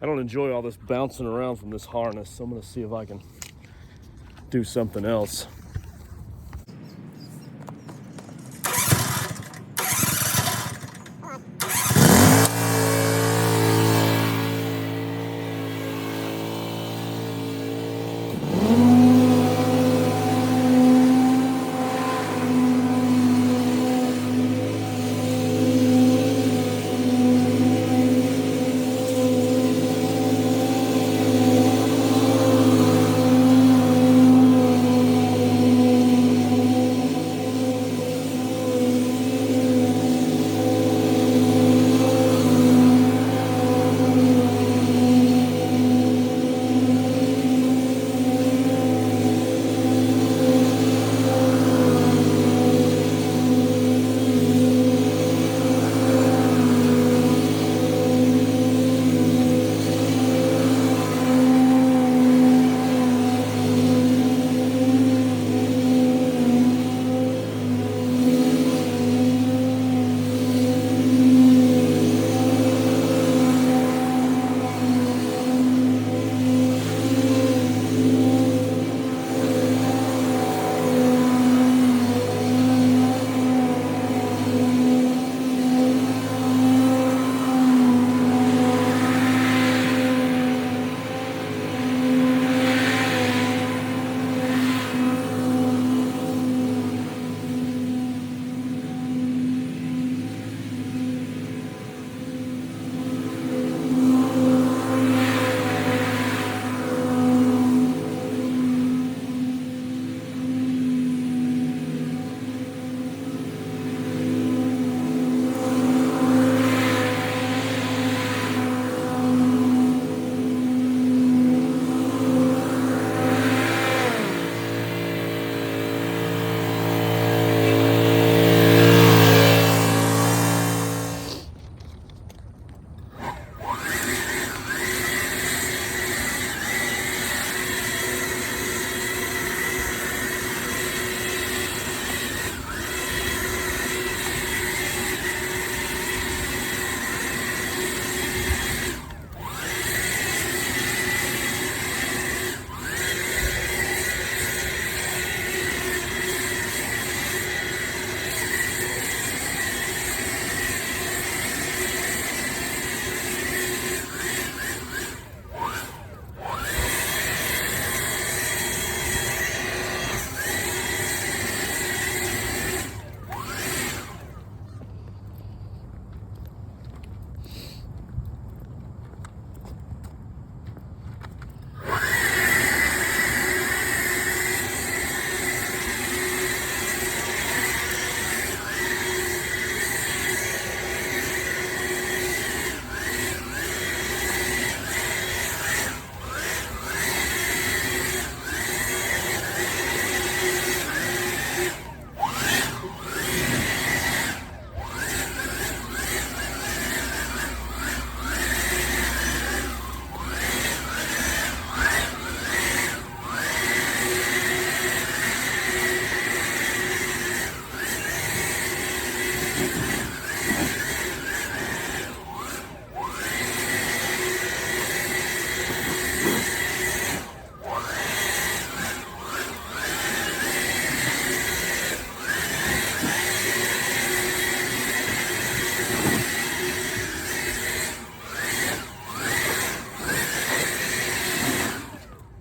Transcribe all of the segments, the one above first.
I don't enjoy all this bouncing around from this harness, so I'm gonna see if I can do something else.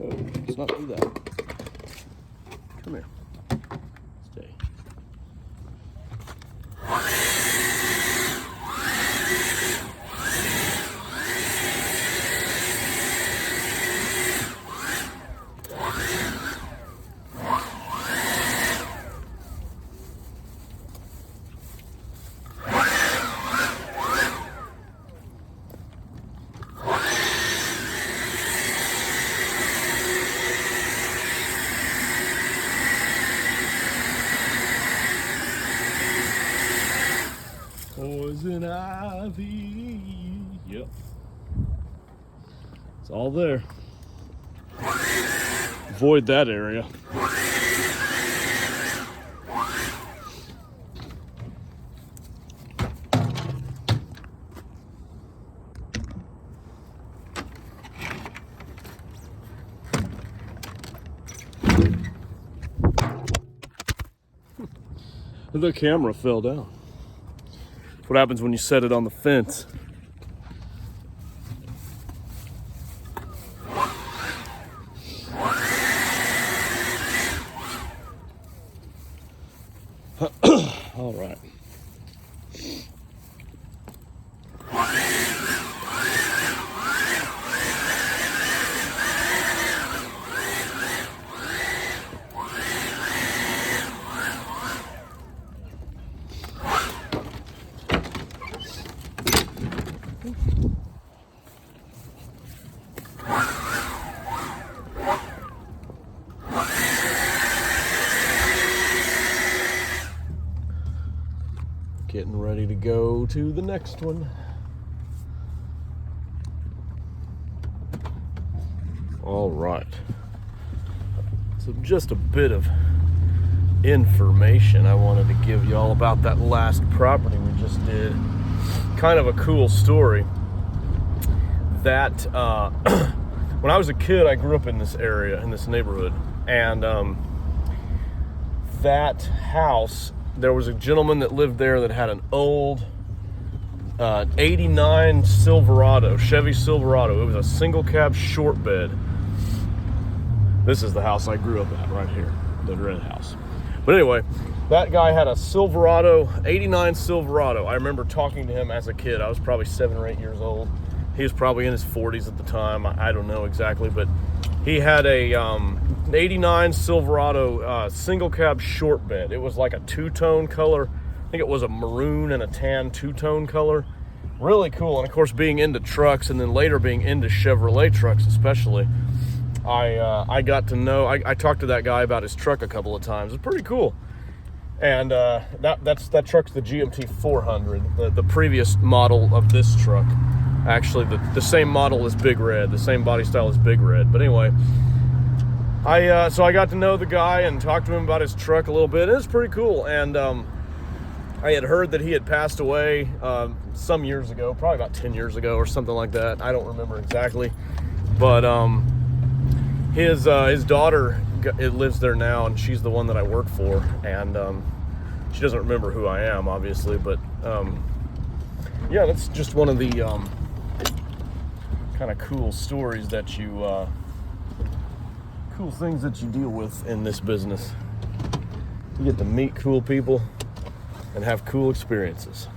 Let's not do that. Come here. Stay. Poison ivy. Yep. It's all there. Avoid that area. The camera fell down. That's what happens when you set it on the fence. All right. Getting ready to go to the next one. All right. So just a bit of information I wanted to give you all about that last property we just did. Kind of a cool story. That when I was a kid, I grew up in this area, in this neighborhood, and that house, there was a gentleman that lived there that had an old 89 Silverado, Chevy Silverado. It was a single cab short bed. This is the house I grew up at right here, the red house. But anyway, that guy had a Silverado, 89 Silverado. I remember talking to him as a kid. I was probably 7 or 8 years old. He was probably in his 40s at the time. I don't know exactly, but he had a 89 Silverado single cab short bed. It was like a two-tone color. I think it was a maroon and a tan two-tone color. Really cool. And of course, being into trucks and then later being into Chevrolet trucks especially, I got to know, I talked to that guy about his truck a couple of times. It's pretty cool. And that truck's the GMT 400, the previous model of this truck. Actually, the same model as Big Red, the same body style as Big Red. But anyway, so I got to know the guy and talked to him about his truck a little bit. It was pretty cool. And I had heard that he had passed away some years ago, probably about 10 years ago or something like that. I don't remember exactly. But his daughter lives there now, and she's the one that I work for. And she doesn't remember who I am, obviously. But yeah, that's just one of the kind of cool stories that you, cool things that you deal with in this business. You get to meet cool people and have cool experiences.